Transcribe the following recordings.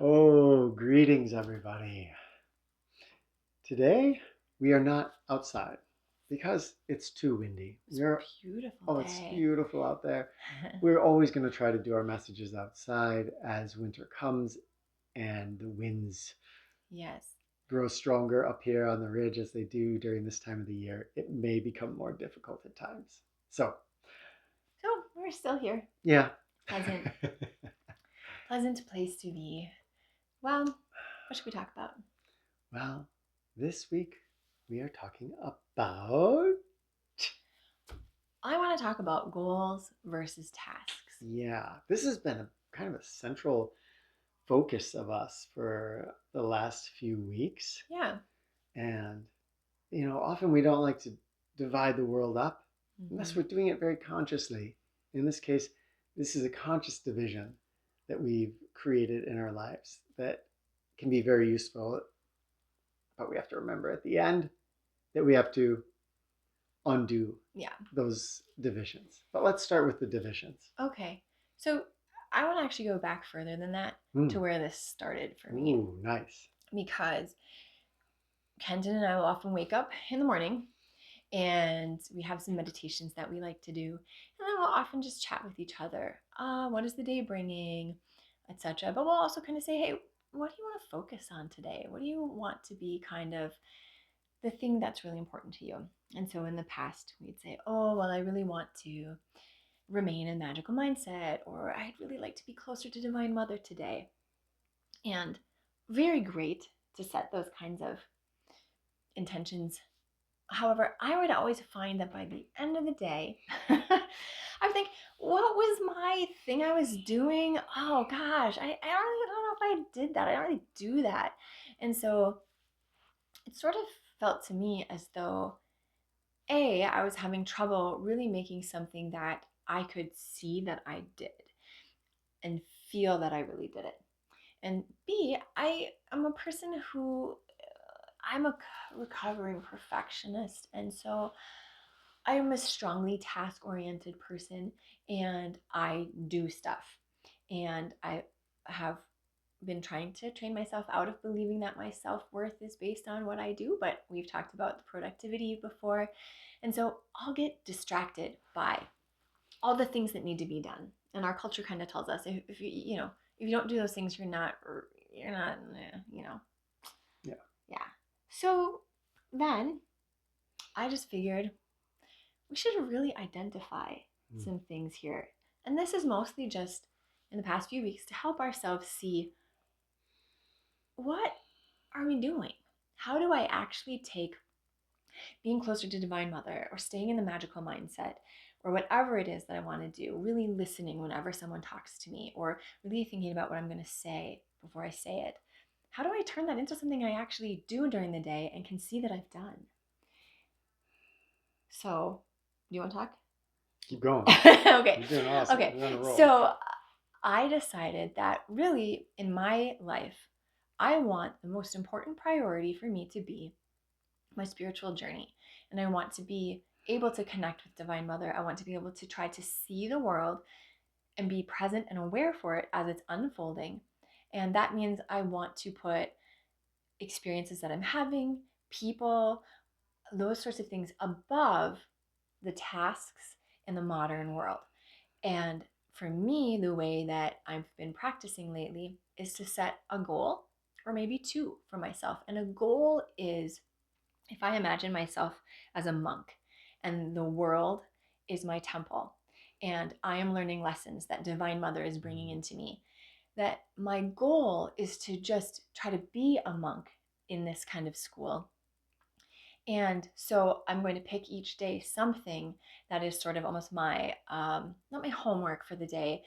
Oh, greetings, everybody. Today we are not outside because it's too windy. It's a beautiful It's day. beautiful out there. We're always going to try to do our messages outside as winter comes and the winds Yes. grow stronger up here on the ridge as they do during this time of the year. It may become more difficult at times. So, So we're still here. yeah. Pleasant, pleasant place to be. Well, what should we talk about? Well, this week we are talking about. I want to talk about goals versus tasks. Yeah, this has been a kind of a central focus of us for the last few weeks. Yeah. And, often we don't like to divide the world up unless Mm-hmm. we're doing it very consciously. In this case, this is a conscious division that we've created in our lives that can be very useful. But we have to remember at the end that we have to undo Yeah. those divisions. But let's start with the divisions. Okay. So I want to actually go back further than that to Hmm. where this started for me. Ooh, nice. Because Kenton and I will often wake up in the morning and we have some meditations that we like to do. And then we'll often just chat with each other. What is the day bringing, etc. But we'll also kind of say, hey, what do you want to focus on today? What do you want to be kind of the thing that's really important to you? And so in the past, we'd say, oh, well, I really want to remain in magical mindset, or I'd really like to be closer to Divine Mother today. And very great to set those kinds of intentions. However, I would always find that by the end of the day, I would think, what was my thing I was doing? Oh gosh, I don't know if I did that. I don't really do that. And so it sort of felt to me as though, I was having trouble really making something that I could see that I did and feel that I really did it. And B, I am a person who I'm a recovering perfectionist. And so I'm a strongly task oriented person and I do stuff. And I have been trying to train myself out of believing that my self worth is based on what I do, but we've talked about the productivity before. And so I'll get distracted by all the things that need to be done. And our culture kind of tells us if if you don't do those things, you're not, Yeah. yeah. So then I just figured we should really identify Mm. some things here. And this is mostly just in the past few weeks to help ourselves see what are we doing? How do I actually take being closer to Divine Mother or staying in the magical mindset or whatever it is that I want to do, really listening whenever someone talks to me or really thinking about what I'm going to say before I say it? How do I turn that into something I actually do during the day and can see that I've done? So, do you want to talk? Keep going. Okay. You're doing awesome. Okay. You're on a roll. So I decided that really in my life, I want the most important priority for me to be my spiritual journey. And I want to be able to connect with Divine Mother. I want to be able to try to see the world and be present and aware for it as it's unfolding. And that means I want to put experiences that I'm having, people, those sorts of things above the tasks in the modern world. And for me, the way that I've been practicing lately is to set a goal or maybe two for myself. And a goal is if I imagine myself as a monk and the world is my temple and I am learning lessons that Divine Mother is bringing into me, that my goal is to just try to be a monk in this kind of school. And so I'm going to pick each day something that is sort of almost my, not my homework for the day,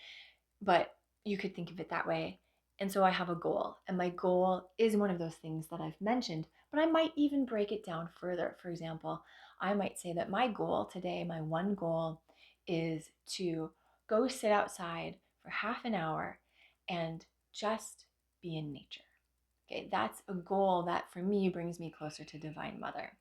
but you could think of it that way. And so I have a goal, and my goal is one of those things that I've mentioned, but I might even break it down further. For example, I might say that my goal today, my one goal, is to go sit outside for half an hour and just be in nature. Okay, that's a goal that for me brings me closer to Divine Mother.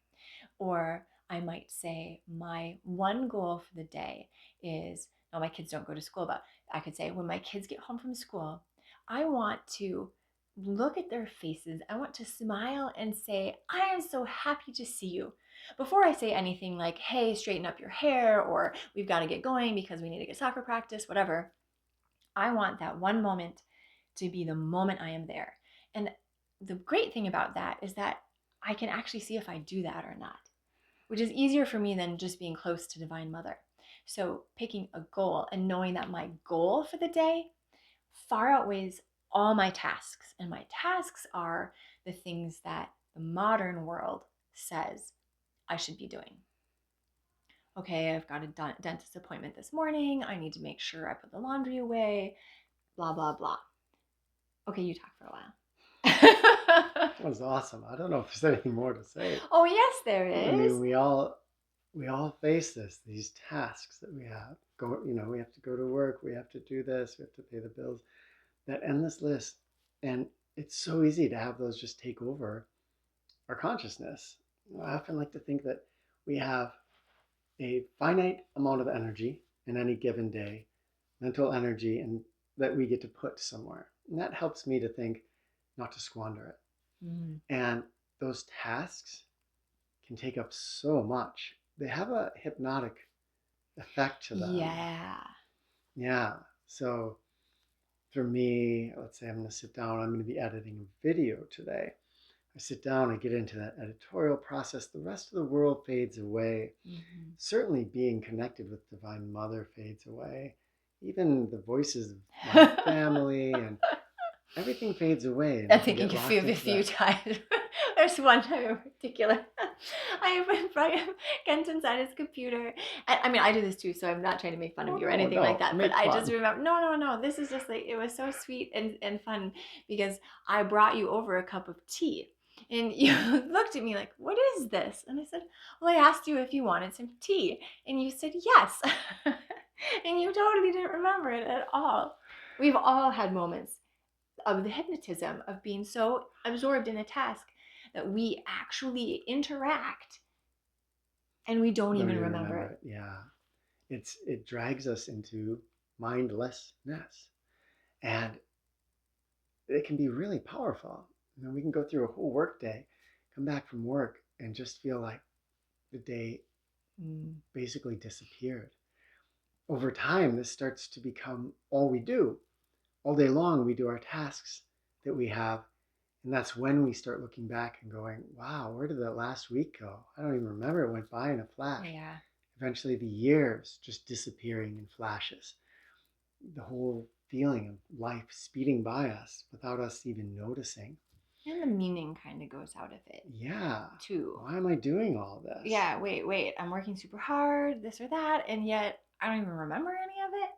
Or I might say my one goal for the day is, no, my kids don't go to school, but I could say when my kids get home from school, I want to look at their faces. I want to smile and say, I am so happy to see you. Before I say anything like, hey, straighten up your hair, or we've got to get going because we need to get soccer practice, whatever, I want that one moment to be the moment I am there. And the great thing about that is that I can actually see if I do that or not, which is easier for me than just being close to Divine Mother. So picking a goal and knowing that my goal for the day far outweighs all my tasks. And my tasks are the things that the modern world says I should be doing. Okay, I've got a dentist appointment this morning. I need to make sure I put the laundry away, blah, blah, blah. Okay, you talk for a while. That was awesome. I don't know if there's anything more to say. Oh, yes, there I is. mean, we all face these tasks that we have. We have to go to work, we have to do this, we have to pay the bills, that endless list. And it's so easy to have those just take over our consciousness. I often like to think that we have a finite amount of energy in any given day, mental energy, and that we get to put somewhere. And that helps me to think not to squander it. Mm. And those tasks can take up so much. They have a hypnotic effect to them. Yeah. Yeah. So for me, let's say I'm going to sit down, I'm going to be editing a video today. I sit down, I get into that editorial process. The rest of the world fades away. Mm-hmm. Certainly being connected with Divine Mother fades away. Even the voices of my family and everything fades away. And I'm I thinking get of locked a into few that. times. There's one time in particular. I went by Kenton's at his computer. I mean, I do this too, so I'm not trying to make fun of you or anything like that. But Make I just fun. remember, no. This is just like, it was so sweet and fun because I brought you over a cup of tea. And you looked at me like, what is this? And I said, well, I asked you if you wanted some tea. And you said yes. And you totally didn't remember it at all. We've all had moments of the hypnotism of being so absorbed in a task that we actually interact and we don't even remember it. Yeah. It drags us into mindlessness. And it can be really powerful. We can go through a whole work day, come back from work, and just feel like the day basically disappeared. Over time, this starts to become all we do. All day long, we do our tasks that we have. And that's when we start looking back and going, wow, where did that last week go? I don't even remember. It went by in a flash. Yeah. Eventually, the years just disappearing in flashes. The whole feeling of life speeding by us without us even noticing. And the meaning kind of goes out of it. Yeah. Too. Why am I doing all this? Yeah, wait. I'm working super hard, this or that, and yet I don't even remember any of it.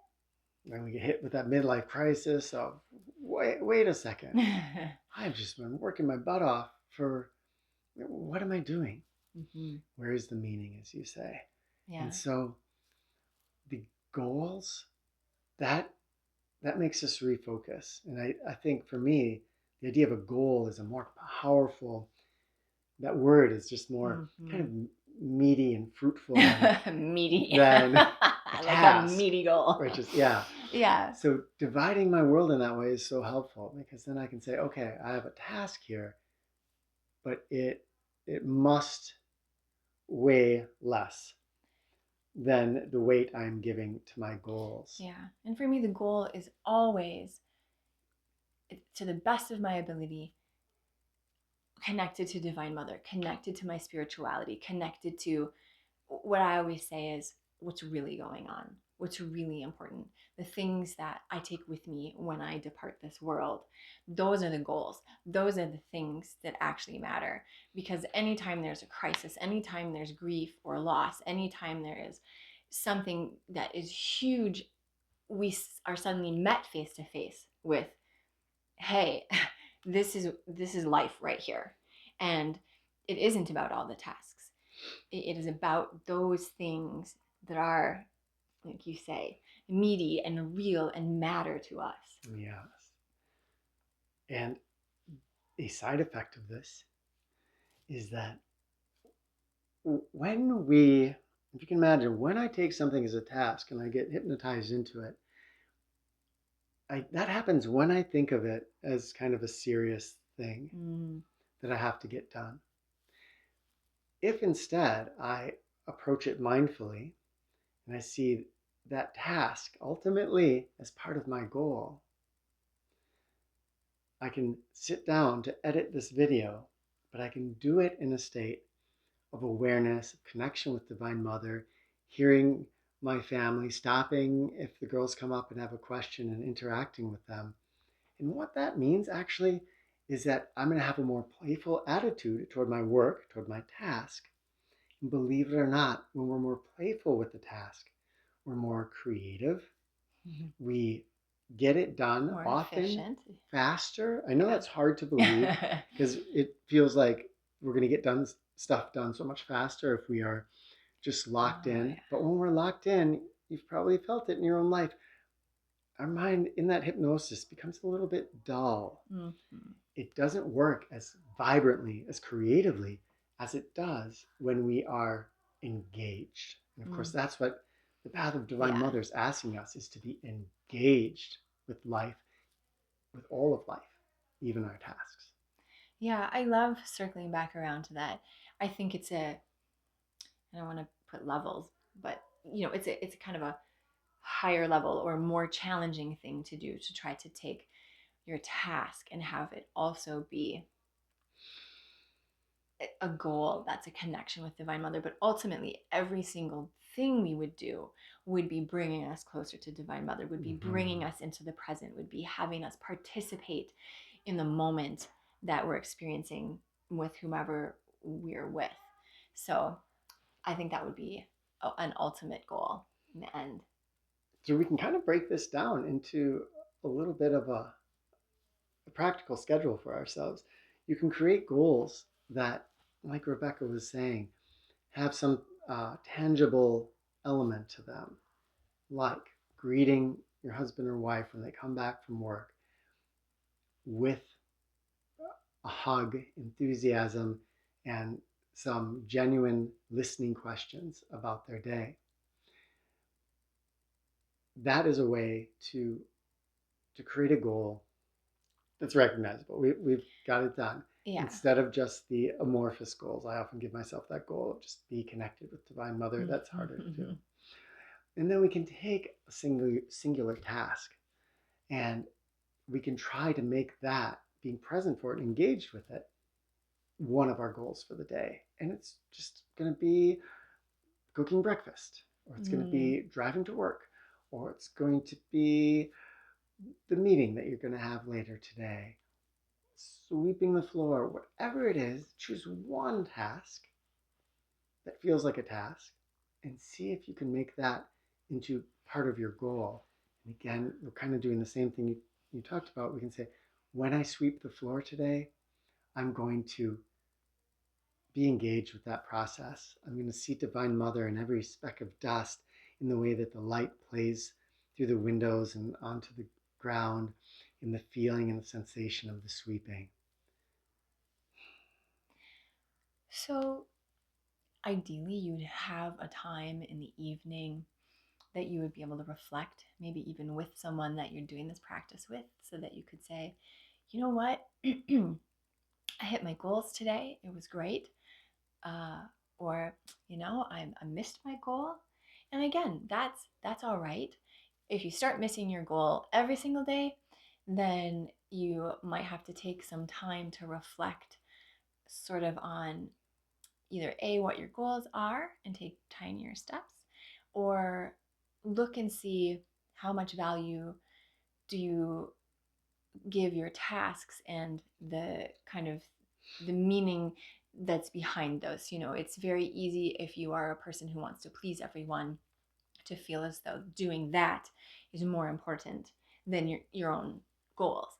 Then we get hit with that midlife crisis of, wait a second. I've just been working my butt off for, what am I doing? Mm-hmm. Where is the meaning, as you say? Yeah. And so the goals, that makes us refocus. And I think for me, the idea of a goal is a more powerful, that word is just more kind of meaty and fruitful meaty than like task, a meaty goal. which is yeah. So dividing my world in that way is so helpful, because then I can say, okay, I have a task here, but it must weigh less than the weight I'm giving to my goals. Yeah. And for me, the goal is always, to the best of my ability, connected to Divine Mother, connected to my spirituality, connected to what I always say is what's really going on, what's really important, the things that I take with me when I depart this world. Those are the goals. Those are the things that actually matter. Because anytime there's a crisis, anytime there's grief or loss, anytime there is something that is huge, we are suddenly met face to face with, hey, this is life right here. And it isn't about all the tasks. It is about those things that are, like you say, meaty and real and matter to us. Yes. And a side effect of this is that when we, if you can imagine, when I take something as a task and I get hypnotized into it, that happens when I think of it as kind of a serious thing Mm. that I have to get done. If instead I approach it mindfully and I see that task ultimately as part of my goal, I can sit down to edit this video, but I can do it in a state of awareness, of connection with Divine Mother, hearing my family, stopping if the girls come up and have a question and interacting with them. And what that means actually is that I'm going to have a more playful attitude toward my work, toward my task. And believe it or not, when we're more playful with the task, we're more creative. We get it done More often efficient. faster. I know that's hard to believe Yeah. because it feels like we're going to get done stuff done so much faster if we are just locked Oh, in. yeah. But when we're locked in, you've probably felt it in your own life. Our mind in that hypnosis becomes a little bit dull. Mhm. It doesn't work as vibrantly, as creatively as it does when we are engaged. And of course, Mm. that's what the path of Divine Yeah. Mother is asking us, is to be engaged with life, with all of life, even our tasks. Yeah, I love circling back around to that. I think it's a, I don't want to put levels, but it's a kind of a higher level or more challenging thing to do, to try to take your task and have it also be a goal that's a connection with Divine Mother. But ultimately, every single thing we would do would be bringing us closer to Divine Mother, would be bringing us into the present, would be having us participate in the moment that we're experiencing with whomever we're with. So I think that would be an ultimate goal in the end. So we can kind of break this down into a little bit of a practical schedule for ourselves. You can create goals that, like Rebecca was saying, have some tangible element to them, like greeting your husband or wife when they come back from work with a hug, enthusiasm, and some genuine listening questions about their day. That is a way to create a goal that's recognizable. We've got it done. Yeah. Instead of just the amorphous goals, I often give myself that goal of just be connected with Divine Mother. That's harder to do. And then we can take a singular task and we can try to make that, being present for it, engaged with it, one of our goals for the day. And it's just going to be cooking breakfast, or it's going to Mm. be driving to work, or it's going to be the meeting that you're going to have later today, sweeping the floor, whatever it is. Choose one task that feels like a task and see if you can make that into part of your goal. And again, we're kind of doing the same thing you talked about. We can say, when I sweep the floor today, I'm going to be engaged with that process. I'm going to see Divine Mother in every speck of dust, in the way that the light plays through the windows and onto the ground, in the feeling and the sensation of the sweeping. So ideally, you'd have a time in the evening that you would be able to reflect, maybe even with someone that you're doing this practice with, so that you could say, you know what, I hit my goals today. It was great. Uh, or, I missed my goal. And again, that's all right. If you start missing your goal every single day, then you might have to take some time to reflect sort of on either A, what your goals are and take tinier steps, or look and see how much value do you give your tasks and the kind of the meaning that's behind those. It's very easy, if you are a person who wants to please everyone, to feel as though doing that is more important than your own goals.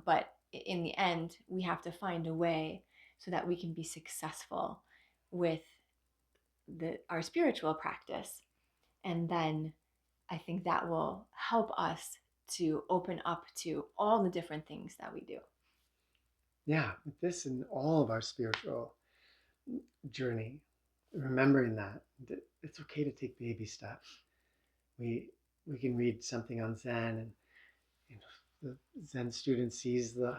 But in the end, we have to find a way so that we can be successful with our spiritual practice. And then I think that will help us to open up to all the different things that we do. Yeah, with this and all of our spiritual journey, remembering that it's okay to take baby steps. We we can read something on Zen and You know, the Zen student sees the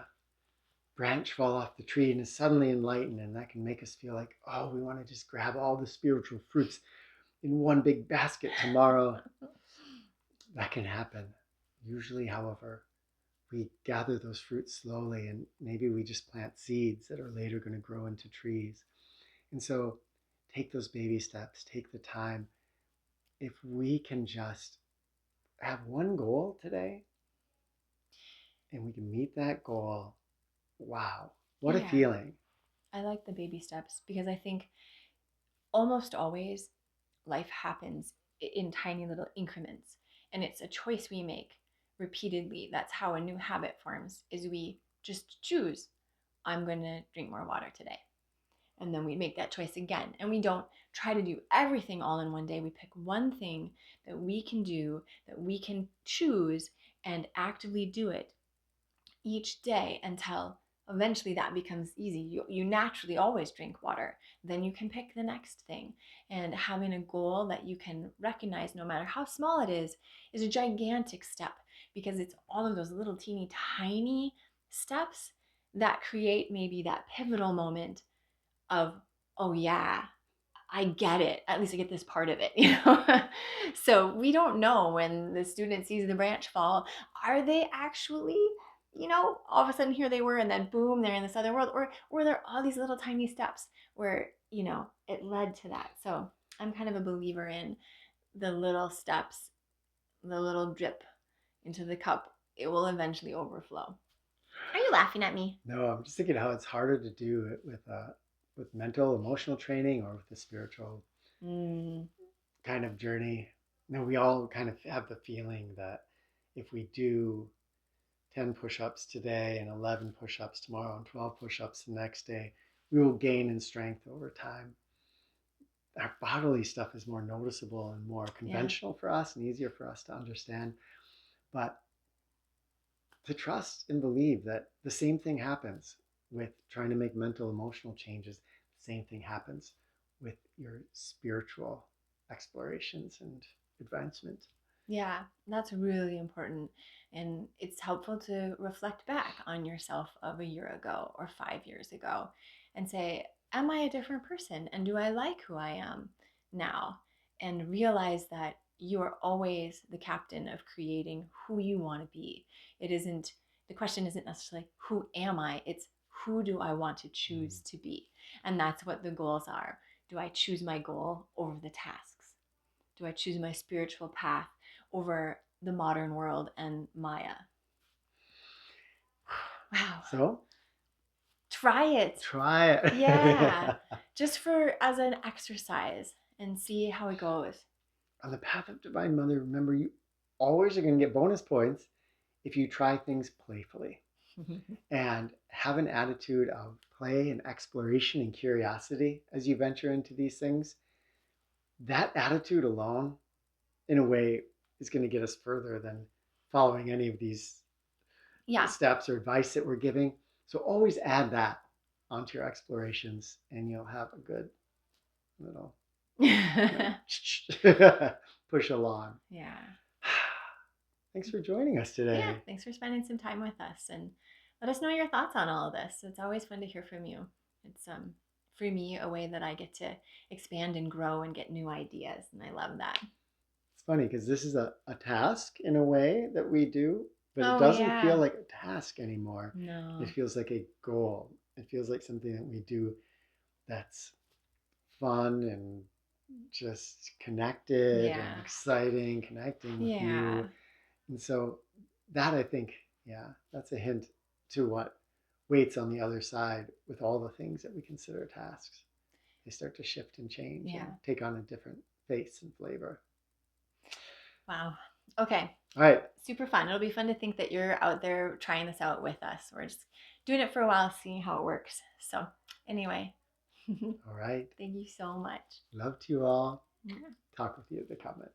branch fall off the tree and is suddenly enlightened, and that can make us feel like, oh, we want to just grab all the spiritual fruits in one big basket tomorrow. That can happen. Usually, however, we gather those fruits slowly, and maybe we just plant seeds that are later going to grow into trees. And so take those baby steps, take the time. If we can just have one goal today and we can meet that goal, wow, what a Yeah. feeling. I like the baby steps because I think almost always life happens in tiny little increments, and it's a choice we make repeatedly. That's how a new habit forms, is we just choose, I'm going to drink more water today. And then we make that choice again. And we don't try to do everything all in one day. We pick one thing that we can do, that we can choose, and actively do it each day until eventually that becomes easy. You naturally always drink water. Then you can pick the next thing. And having a goal that you can recognize, no matter how small it is a gigantic step, because it's all of those little teeny tiny steps that create maybe that pivotal moment of, oh yeah, I get it. At least I get this part of it, you know? So we don't know when the student sees the branch fall, are they actually, all of a sudden here they were, and then boom, they're in this other world? Or were there all these little tiny steps where, it led to that? So I'm kind of a believer in the little steps, the little drip into the cup. It will eventually overflow. Are you laughing at me? No, I'm just thinking how it's harder to do it with mental, emotional training or with the spiritual Mm, kind of journey. You know, we all kind of have the feeling that if we do 10 push-ups today and 11 push-ups tomorrow and 12 push-ups the next day, we will gain in strength over time. Our bodily stuff is more noticeable and more conventional for us and easier for us to understand. But to trust and believe that the same thing happens with trying to make mental, emotional changes, the same thing happens with your spiritual explorations and advancement. Yeah, that's really important. And it's helpful to reflect back on yourself of a year ago or 5 years ago and say, am I a different person? And do I like who I am now? And realize that you are always the captain of creating who you want to be. The question isn't necessarily, who am I? It's, who do I want to choose to be? And that's what the goals are. Do I choose my goal over the tasks? Do I choose my spiritual path over the modern world and Maya? Wow. So Try it. try it. Yeah. Just as an exercise and see how it goes. On the path of Divine Mother, remember you always are going to get bonus points if you try things playfully and have an attitude of play and exploration and curiosity as you venture into these things. That attitude alone, in a way, is going to get us further than following any of these Yeah. steps or advice that we're giving. So always add that onto your explorations and you'll have a good little push along. Yeah. Thanks for joining us today. Yeah. Thanks for spending some time with us, and let us know your thoughts on all of this. It's always fun to hear from you. It's for me a way that I get to expand and grow and get new ideas, and I love that. It's funny because this is a task in a way that we do, but it Oh, doesn't feel yeah. like a task anymore. No. It feels like a goal. It feels like something that we do that's fun and just connected and Yeah. exciting, connecting with Yeah. you. And so that I think, yeah, that's a hint to what waits on the other side with all the things that we consider tasks. They start to shift and change Yeah. and take on a different face and flavor. Wow. Okay. All right. Super fun. It'll be fun to think that you're out there trying this out with us. We're just doing it for a while, seeing how it works. So, anyway, All right. thank you so much. Love to you all. Yeah. Talk with you in the comments.